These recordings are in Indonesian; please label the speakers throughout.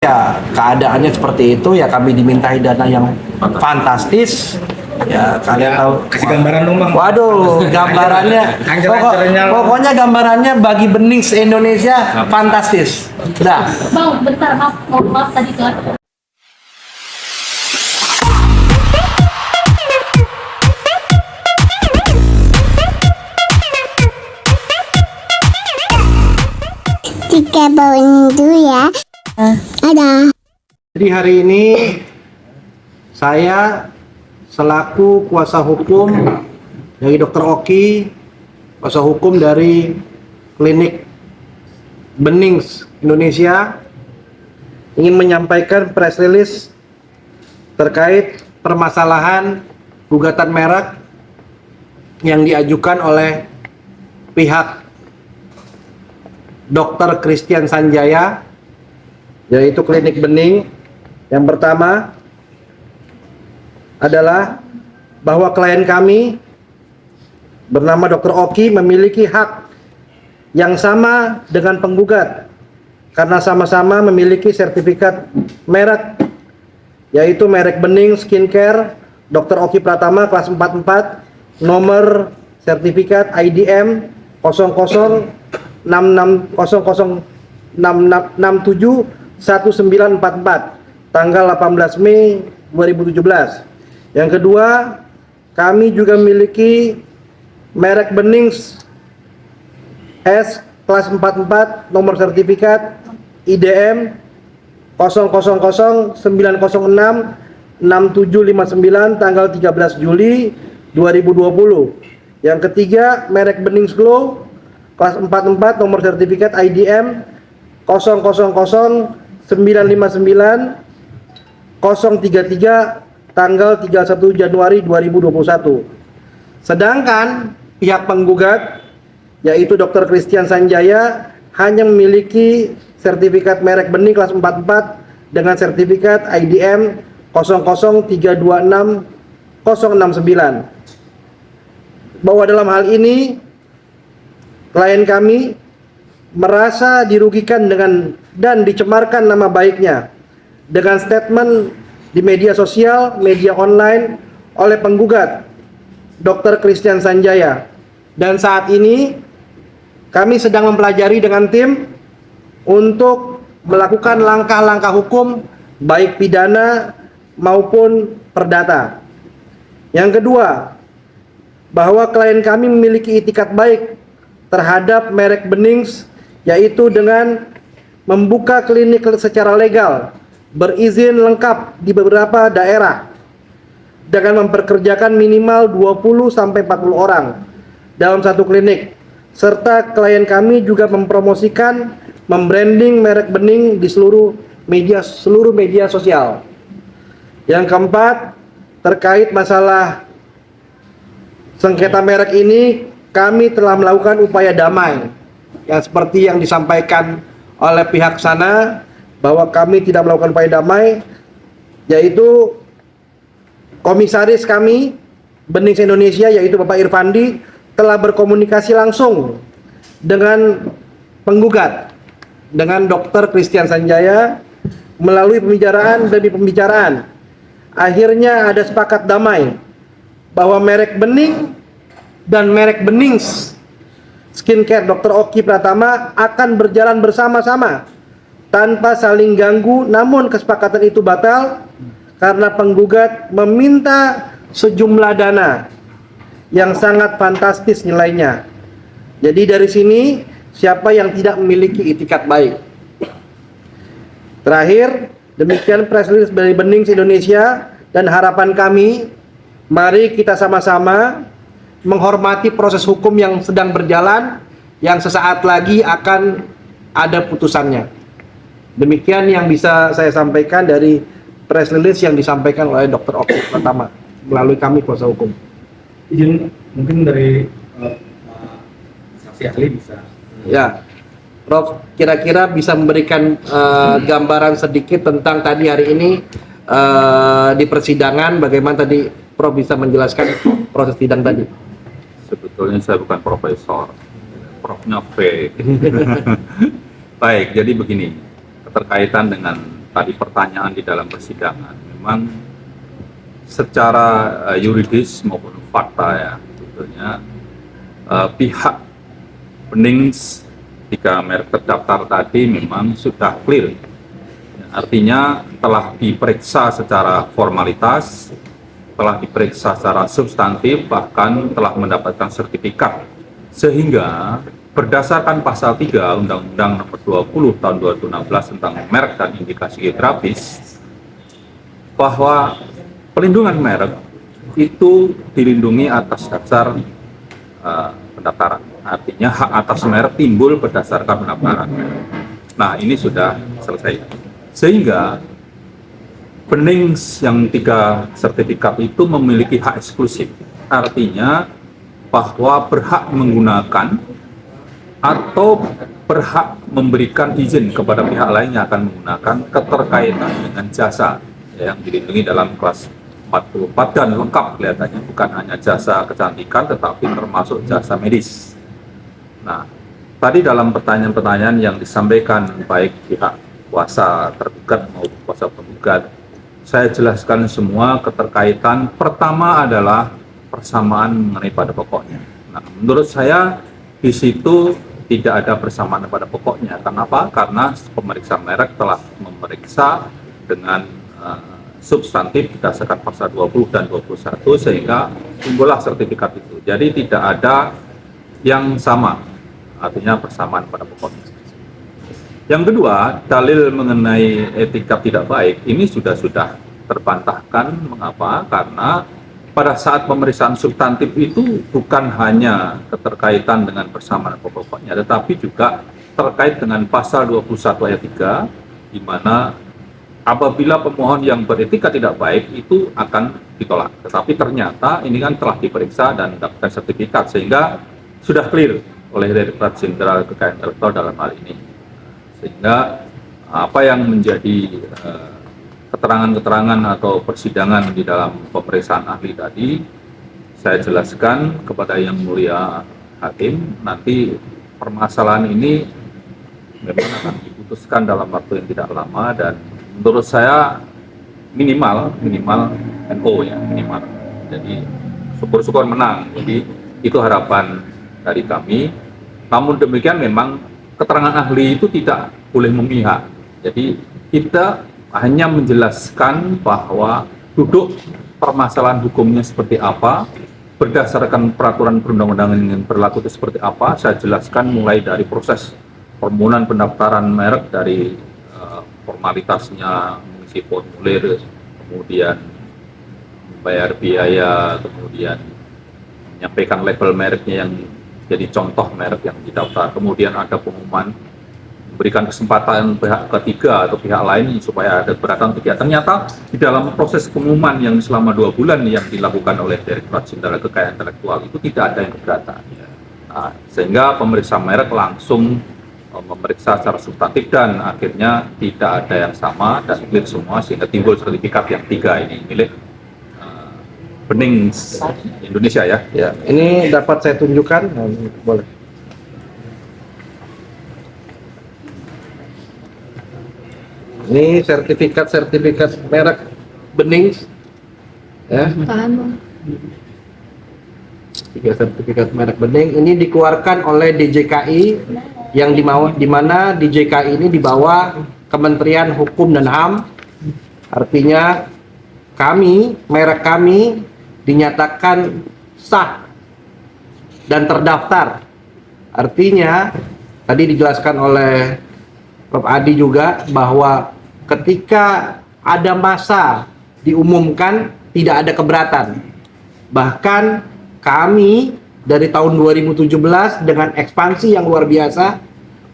Speaker 1: Ya, keadaannya seperti itu ya, kami dimintai dana yang fantastis. Ya, kalian tahu.
Speaker 2: Kasih gambaran dong, Bang.
Speaker 1: Waduh, gambarannya pokoknya gambarannya bagi bening se-Indonesia fantastis. Dah.
Speaker 3: Bang, bentar, maaf tadi tuh.
Speaker 4: Tiga bawain dulu ya. Ada.
Speaker 1: Jadi hari ini saya selaku kuasa hukum dari Dr. Oki, kuasa hukum dari Klinik Benings Indonesia, ingin menyampaikan press release terkait permasalahan gugatan merek yang diajukan oleh pihak Dr. Christian Sanjaya, yaitu Klinik Bening. Yang pertama adalah bahwa klien kami bernama Dr. Oki memiliki hak yang sama dengan penggugat karena sama-sama memiliki sertifikat merek, yaitu merek Bening Skincare Dr. Oki Pratama kelas 44, nomor sertifikat IDM 00671944 tanggal 18 Mei 2017. Yang kedua, kami juga memiliki merek Benings S kelas 44, nomor sertifikat IDM 0009066759 tanggal 13 Juli 2020. Yang ketiga, merek Benings Glow kelas 44, nomor sertifikat IDM 000959 tanggal 31 Januari 2021. Sedangkan pihak penggugat, yaitu Dr. Christian Sanjaya, hanya memiliki sertifikat merek Bening kelas 44 dengan sertifikat IDM 00326069. Bahwa dalam hal ini klien kami merasa dirugikan dan dicemarkan nama baiknya dengan statement di media sosial, media online oleh penggugat Dr. Christian Sanjaya. Dan saat ini kami sedang mempelajari dengan tim untuk melakukan langkah-langkah hukum baik pidana maupun perdata. Yang kedua, bahwa klien kami memiliki itikat baik terhadap merek Benings, yaitu dengan membuka klinik secara legal berizin lengkap di beberapa daerah dengan memperkerjakan minimal 20-40 orang dalam satu klinik, serta klien kami juga mempromosikan, membranding merek Bening di seluruh media sosial. Yang keempat, terkait masalah sengketa merek ini, kami telah melakukan upaya damai yang seperti yang disampaikan oleh pihak sana, bahwa kami tidak melakukan upaya damai, yaitu komisaris kami Bening Indonesia, yaitu Bapak Irfandi, telah berkomunikasi langsung dengan penggugat, dengan Dr. Christian Sanjaya, melalui pembicaraan demi pembicaraan. Akhirnya ada sepakat damai bahwa merek Bening dan merek Benings Skincare Dr. Oki Pratama akan berjalan bersama-sama tanpa saling ganggu. Namun kesepakatan itu batal karena penggugat meminta sejumlah dana yang sangat fantastis nilainya. Jadi dari sini, siapa yang tidak memiliki itikat baik? Terakhir, demikian press release dari Bening Indonesia, dan harapan kami, mari kita sama-sama menghormati proses hukum yang sedang berjalan, yang sesaat lagi akan ada putusannya. Demikian yang bisa saya sampaikan dari press release yang disampaikan oleh Dr. Oki Pratama melalui kami kuasa hukum.
Speaker 2: Izin mungkin dari saksi ahli bisa.
Speaker 1: Ya, Prof, kira-kira bisa memberikan gambaran sedikit tentang tadi hari ini di persidangan, bagaimana tadi Prof bisa menjelaskan proses sidang tadi?
Speaker 5: Sebetulnya saya bukan profesor, profnya fake. Baik, jadi begini, keterkaitan dengan tadi pertanyaan di dalam persidangan, memang secara yuridis maupun fakta ya, sebetulnya pihak Benings 3 merek terdaftar tadi memang sudah clear. Artinya telah diperiksa secara formalitas, telah diperiksa secara substantif, bahkan telah mendapatkan sertifikat. Sehingga berdasarkan pasal 3 Undang-Undang Nomor 20 Tahun 2016 tentang merek dan indikasi geografis, bahwa pelindungan merek itu dilindungi atas dasar pendaftaran. Artinya hak atas merek timbul berdasarkan pendaftaran. Nah, ini sudah selesai. Sehingga Benings yang 3 sertifikat itu memiliki hak eksklusif. Artinya bahwa berhak menggunakan atau berhak memberikan izin kepada pihak lain yang akan menggunakan keterkaitan dengan jasa yang dilindungi dalam kelas 44 dan lengkap kelihatannya, bukan hanya jasa kecantikan tetapi termasuk jasa medis. Nah, tadi dalam pertanyaan-pertanyaan yang disampaikan baik pihak kuasa tergugat maupun kuasa penggugat, saya jelaskan semua keterkaitan. Pertama adalah persamaan mengenai pada pokoknya. Nah, menurut saya di situ tidak ada persamaan pada pokoknya. Kenapa? Karena pemeriksa merek telah memeriksa dengan substantif berdasarkan pasal 20 dan 21 sehingga timbullah sertifikat itu. Jadi tidak ada yang sama, artinya persamaan pada pokoknya. Yang kedua, dalil mengenai etika tidak baik ini sudah terbantahkan. Mengapa? Karena pada saat pemeriksaan substantif itu bukan hanya keterkaitan dengan persamaan pokoknya, tetapi juga terkait dengan pasal 21 ayat 3, di mana apabila pemohon yang beretika tidak baik itu akan ditolak. Tetapi ternyata ini kan telah diperiksa dan mendapatkan sertifikat, sehingga sudah clear oleh Direktorat Jenderal Kekayaan Intelektual dalam hal ini. Sehingga apa yang menjadi keterangan-keterangan atau persidangan di dalam pemeriksaan ahli tadi saya jelaskan kepada Yang Mulia Hakim. Nanti permasalahan ini memang akan diputuskan dalam waktu yang tidak lama, dan menurut saya minimal NO ya, minimal. Jadi syukur-syukur menang. Jadi itu harapan dari kami. Namun demikian memang keterangan ahli itu tidak boleh memihak. Jadi kita hanya menjelaskan bahwa duduk permasalahan hukumnya seperti apa, berdasarkan peraturan perundang-undangan yang berlaku itu seperti apa. Saya jelaskan mulai dari proses permohonan pendaftaran merek, dari formalitasnya, mengisi formulir, kemudian membayar biaya, kemudian menyampaikan label mereknya yang jadi contoh merek yang didaftar, kemudian ada pengumuman, memberikan kesempatan pihak ketiga atau pihak lain supaya ada keberatan tidak. Ternyata di dalam proses pengumuman yang selama 2 bulan yang dilakukan oleh Direktorat Jenderal Kekayaan Intelektual itu tidak ada yang keberatan. Nah, sehingga pemeriksa merek langsung memeriksa secara substantif dan akhirnya tidak ada yang sama dan clear semua, sehingga timbul sertifikat yang 3 ini milik Benings Indonesia ya.
Speaker 1: Ya, ini dapat saya tunjukkan, boleh. Ini sertifikat merek Benings, ya.
Speaker 3: Paham.
Speaker 1: 3 sertifikat merek Bening ini dikeluarkan oleh DJKI, yang di mana DJKI ini di bawah Kementerian Hukum dan HAM. Artinya merek kami dinyatakan sah dan terdaftar. Artinya tadi dijelaskan oleh Prof. Adi juga bahwa ketika ada masa diumumkan tidak ada keberatan. Bahkan kami dari tahun 2017 dengan ekspansi yang luar biasa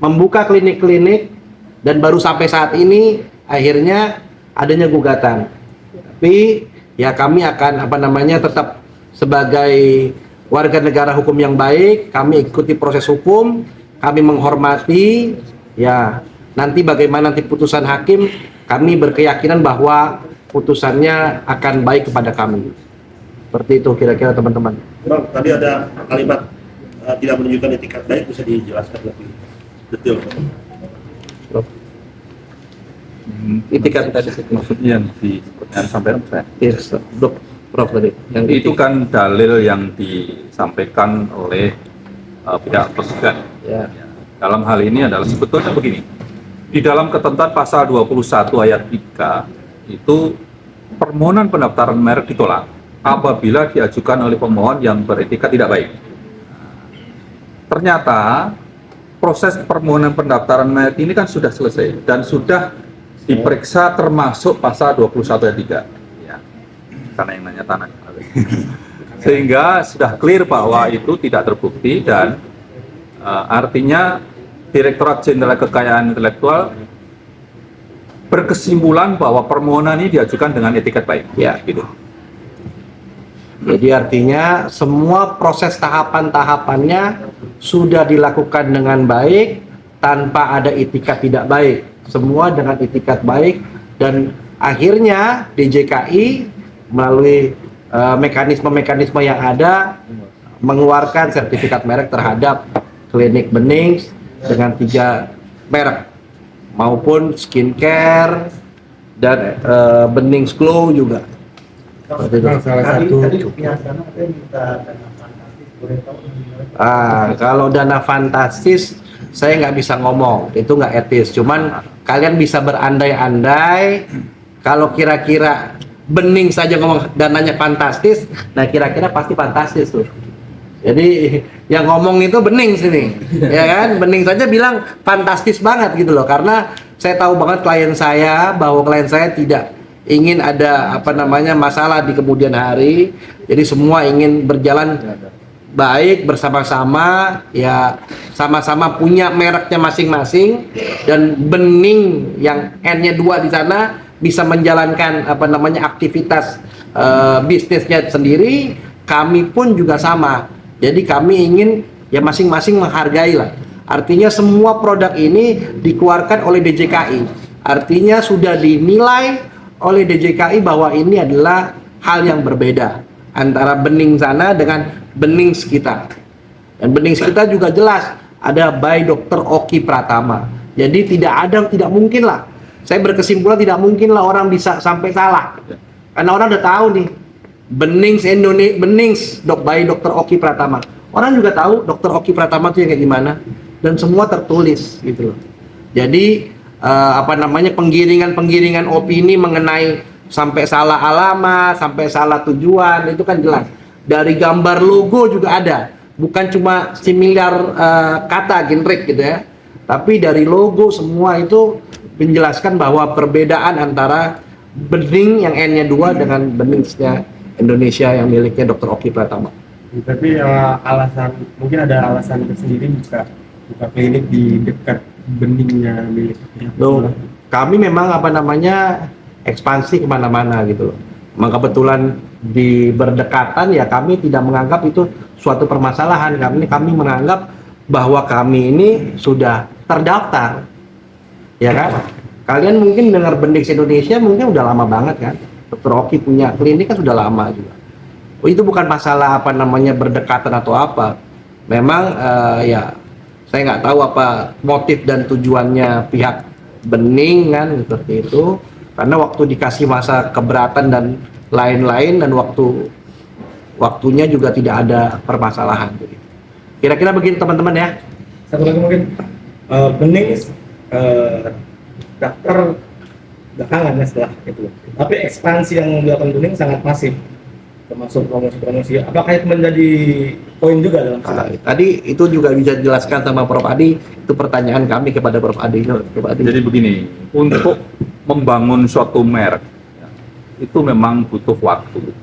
Speaker 1: membuka klinik-klinik, dan baru sampai saat ini akhirnya adanya gugatan. Tapi ya kami akan tetap sebagai warga negara hukum yang baik, kami ikuti proses hukum, kami menghormati ya. Nanti bagaimana nanti putusan hakim, kami berkeyakinan bahwa putusannya akan baik kepada kami. Seperti itu kira-kira teman-teman.
Speaker 6: Bang, tadi ada kalimat tidak menunjukkan etikat baik, bisa dijelaskan lebih detail?
Speaker 1: Itikat tadi
Speaker 5: maksudnya yang disampaikan saya.
Speaker 1: yes, Dok, Prof tadi yang
Speaker 5: Itu kan dalil yang disampaikan oleh pihak penggugat.
Speaker 1: ya.
Speaker 5: Dalam hal ini adalah sebetulnya begini. Di dalam ketentuan pasal 21 ayat 3 itu permohonan pendaftaran merek ditolak apabila diajukan oleh pemohon yang beretikat tidak baik. Ternyata proses permohonan pendaftaran merek ini kan sudah selesai dan sudah diperiksa termasuk pasal 21 ayat 3. Ya. Karena yang nanya tanah. Sehingga sudah clear bahwa itu tidak terbukti dan artinya Direktorat Jenderal Kekayaan Intelektual berkesimpulan bahwa permohonan ini diajukan dengan etikat baik.
Speaker 1: Ya.
Speaker 5: Gitu.
Speaker 1: Jadi artinya semua proses tahapan-tahapannya sudah dilakukan dengan baik tanpa ada itikat tidak baik. Semua dengan itikat baik dan akhirnya DJKI melalui mekanisme-mekanisme yang ada mengeluarkan sertifikat merek terhadap klinik Benings dengan 3 merek maupun skincare dan Benings Glow juga.
Speaker 2: Salah satu
Speaker 1: Kalau dana fantastis saya nggak bisa ngomong, itu nggak etis. Cuman kalian bisa berandai-andai kalau kira-kira Bening saja ngomong dananya fantastis, nah kira-kira pasti fantastis tuh. Jadi yang ngomong itu Bening sini, ya kan? Bening saja bilang fantastis banget gitu loh, karena saya tahu banget klien saya bahwa klien saya tidak ingin ada masalah di kemudian hari. Jadi semua ingin berjalan baik bersama-sama, ya sama-sama punya mereknya masing-masing dan Bening yang N-nya 2 di sana bisa menjalankan aktivitas bisnisnya sendiri. Kami pun juga sama. Jadi kami ingin ya masing-masing menghargai lah. Artinya semua produk ini dikeluarkan oleh DJKI. Artinya sudah dinilai oleh DJKI bahwa ini adalah hal yang berbeda antara Bening sana dengan Benings kita. Dan Benings kita juga jelas ada by Dr. Oki Pratama. Jadi tidak mungkin lah. Saya berkesimpulan tidak mungkin lah orang bisa sampai salah. Karena orang udah tahu nih Benings by Dr. Oki Pratama. Orang juga tahu Dr. Oki Pratama itu yang kayak gimana dan semua tertulis gitu loh. Jadi penggiringan opini mengenai sampai salah alamat, sampai salah tujuan itu kan jelas. Dari gambar logo juga ada, bukan cuma similar kata generik gitu ya. Tapi dari logo semua itu menjelaskan bahwa perbedaan antara Bening yang N-nya 2 dengan Beningsnya Indonesia yang miliknya Dr. Oki Pratama.
Speaker 2: Tapi mungkin ada alasan tersendiri buka klinik di dekat Beningnya miliknya.
Speaker 1: Loh, kami memang ekspansi kemana-mana gitu loh. Memang kebetulan di berdekatan ya kami tidak menganggap itu suatu permasalahan. Kami menganggap bahwa kami ini sudah terdaftar, ya kan? Kalian mungkin dengar Benings Indonesia mungkin udah lama banget kan? Dr. Oki punya klinik kan sudah lama juga. Itu bukan masalah berdekatan atau apa. Memang ya saya nggak tahu apa motif dan tujuannya pihak Bening kan seperti itu. Karena waktu dikasih masa keberatan dan lain-lain dan waktunya juga tidak ada permasalahan. Kira-kira begitu teman-teman ya.
Speaker 2: Satu lagi mungkin Bening daftar belakangan ya setelah itu. Tapi ekspansi yang dilakukan Bening sangat masif, termasuk promosi. Apakah itu menjadi poin juga dalam
Speaker 1: tadi itu juga bisa dijelaskan sama Prof Adi. Itu pertanyaan kami kepada Prof Adi.
Speaker 5: Jadi begini, untuk membangun suatu merek itu memang butuh waktu.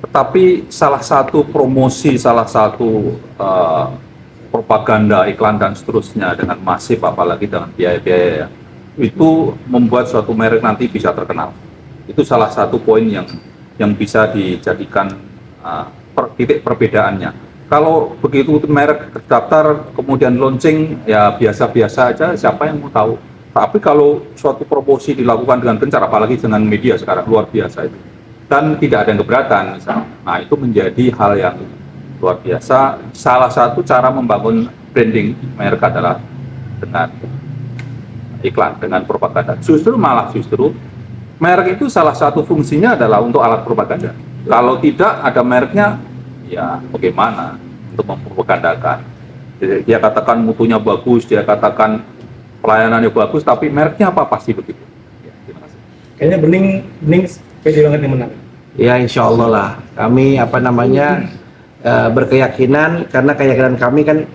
Speaker 5: Tetapi salah satu promosi, salah satu propaganda, iklan dan seterusnya dengan masif, apalagi dengan biaya-biaya, itu membuat suatu merek nanti bisa terkenal. Itu salah satu poin yang bisa dijadikan titik perbedaannya. Kalau begitu merek terdaftar kemudian launching ya biasa-biasa aja, siapa yang mau tahu? Tapi kalau suatu promosi dilakukan dengan gencar, apalagi dengan media sekarang luar biasa itu, dan tidak ada yang keberatan misalnya, nah itu menjadi hal yang luar biasa. Salah satu cara membangun branding merek adalah dengan iklan, dengan propaganda. Justru merek itu salah satu fungsinya adalah untuk alat propaganda. Kalau tidak ada mereknya, ya bagaimana untuk mempropagandakan? Dia katakan mutunya bagus, dia katakan pelayanannya bagus, tapi mereknya apa, pasti begitu. Ya, terima kasih.
Speaker 2: Kayaknya Bening pede banget yang menang.
Speaker 1: Ya insya Allah lah, kami berkeyakinan, karena keyakinan kami kan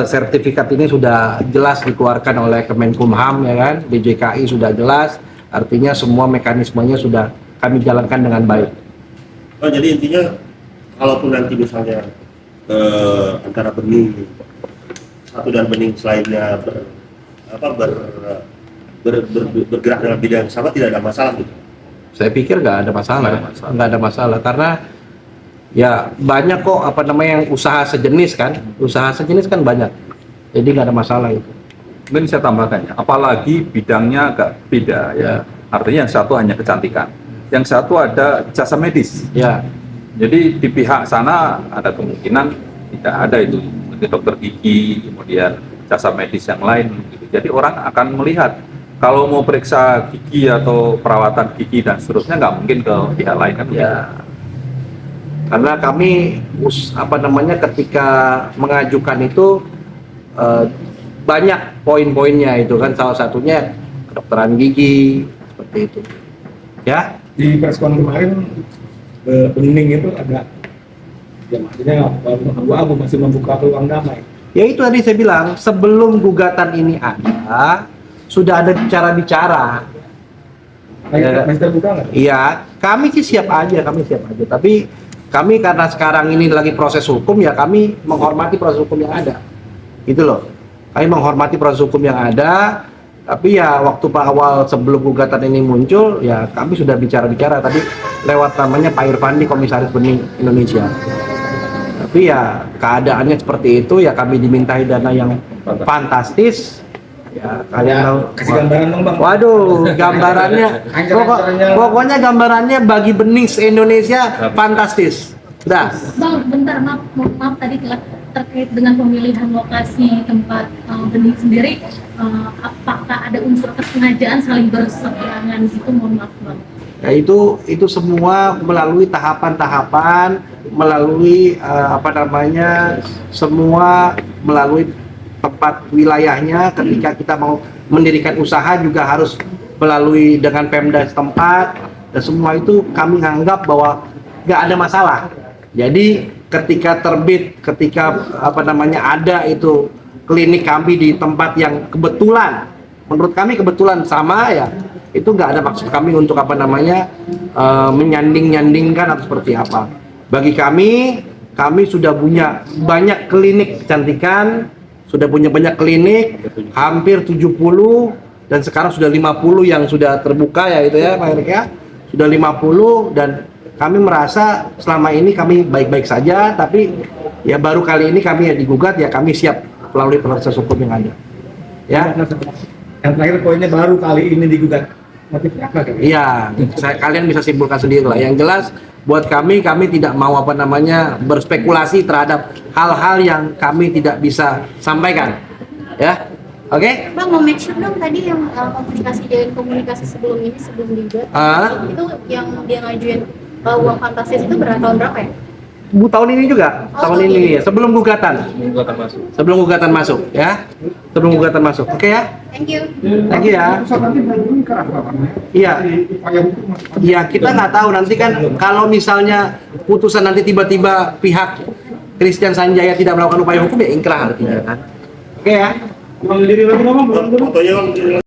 Speaker 1: sertifikat ini sudah jelas dikeluarkan oleh Kemenkumham, ya kan, DJKI sudah jelas, artinya semua mekanismenya sudah kami jalankan dengan baik.
Speaker 6: Oh, jadi intinya kalaupun nanti misalnya antara Bening satu dan Bening selainnya bergerak dalam bidang yang sama, tidak ada masalah gitu.
Speaker 1: Saya pikir nggak ada masalah, karena ya banyak kok yang usaha sejenis kan banyak, jadi nggak ada masalah itu.
Speaker 5: Mungkin saya tambahkan ya, apalagi bidangnya agak beda ya. Artinya yang satu hanya kecantikan, yang satu ada jasa medis.
Speaker 1: Ya,
Speaker 5: Jadi di pihak sana ada kemungkinan tidak ada itu, mungkin dokter gigi, kemudian jasa medis yang lain gitu. Jadi orang akan melihat kalau mau periksa gigi atau perawatan gigi dan seterusnya, nggak mungkin ke pihak lain kan?
Speaker 1: ya. Karena kami ketika mengajukan itu banyak poin-poinnya itu kan, salah satunya kedokteran gigi seperti itu. Ya,
Speaker 2: Di preskon kemarin Bening itu agak ya maksudnya abu-abu, masih membuka peluang damai.
Speaker 1: ya itu tadi saya bilang, sebelum gugatan ini ada, sudah ada bicara-bicara.
Speaker 2: Masih terbuka nggak?
Speaker 1: Iya, kami sih siap aja. Tapi kami karena sekarang ini lagi proses hukum, ya kami menghormati proses hukum yang ada. Gitu loh. Kami menghormati proses hukum yang ada. Tapi ya waktu awal sebelum gugatan ini muncul, ya kami sudah bicara-bicara tadi lewat namanya Pak Irfandi, Komisaris Bening Indonesia. Tapi ya keadaannya seperti itu, ya kami dimintai dana yang fantastis. Ya kalian tahu.
Speaker 2: Kasih gambaran dong Bang.
Speaker 1: Waduh, gambarannya pokoknya gambarannya bagi Bening Indonesia fantastis. Udah.
Speaker 3: Bang, bentar, maaf tadi terkait dengan pemilihan lokasi tempat Bening sendiri, apakah ada unsur kesengajaan saling berseberangan gitu? Mohon maaf Bang.
Speaker 1: Ya itu semua melalui tahapan-tahapan, melalui semua melalui tempat wilayahnya. Ketika kita mau mendirikan usaha juga harus melalui dengan Pemda setempat, dan semua itu kami anggap bahwa nggak ada masalah. Jadi ketika ada itu klinik kami di tempat yang kebetulan, menurut kami kebetulan sama, ya itu nggak ada maksud kami untuk menyanding-nyandingkan atau seperti apa. Bagi kami sudah punya banyak klinik kecantikan, sudah punya banyak klinik, hampir 70, dan sekarang sudah 50 yang sudah terbuka, ya itu ya Pak Erik ya, sudah 50, dan kami merasa selama ini kami baik-baik saja. Tapi ya baru kali ini kami digugat, ya kami siap melalui proses hukum yang ada. Ya.
Speaker 2: Yang terakhir poinnya baru kali ini digugat. Motifnya apa?
Speaker 1: Iya, kalian bisa simpulkan sendiri lah. Yang jelas buat kami tidak mau berspekulasi terhadap hal-hal yang kami tidak bisa sampaikan. Ya, oke?
Speaker 3: Bang, mau make sure dong tadi yang komunikasi sebelum digugat, itu yang dia ngajuin uang fantastis itu tahun berapa ya?
Speaker 1: Tahun ini juga, tahun ini sebelum gugatan masuk, ya, sebelum gugatan masuk. Oke ya?
Speaker 3: Thank you.
Speaker 1: Thank you ya. Iya, kita nggak tahu nanti kan, kalau misalnya putusan nanti tiba-tiba pihak Christian Sanjaya tidak melakukan upaya hukum, ya ingkrah artinya kan. Oke ya.
Speaker 6: Fotonya Bang.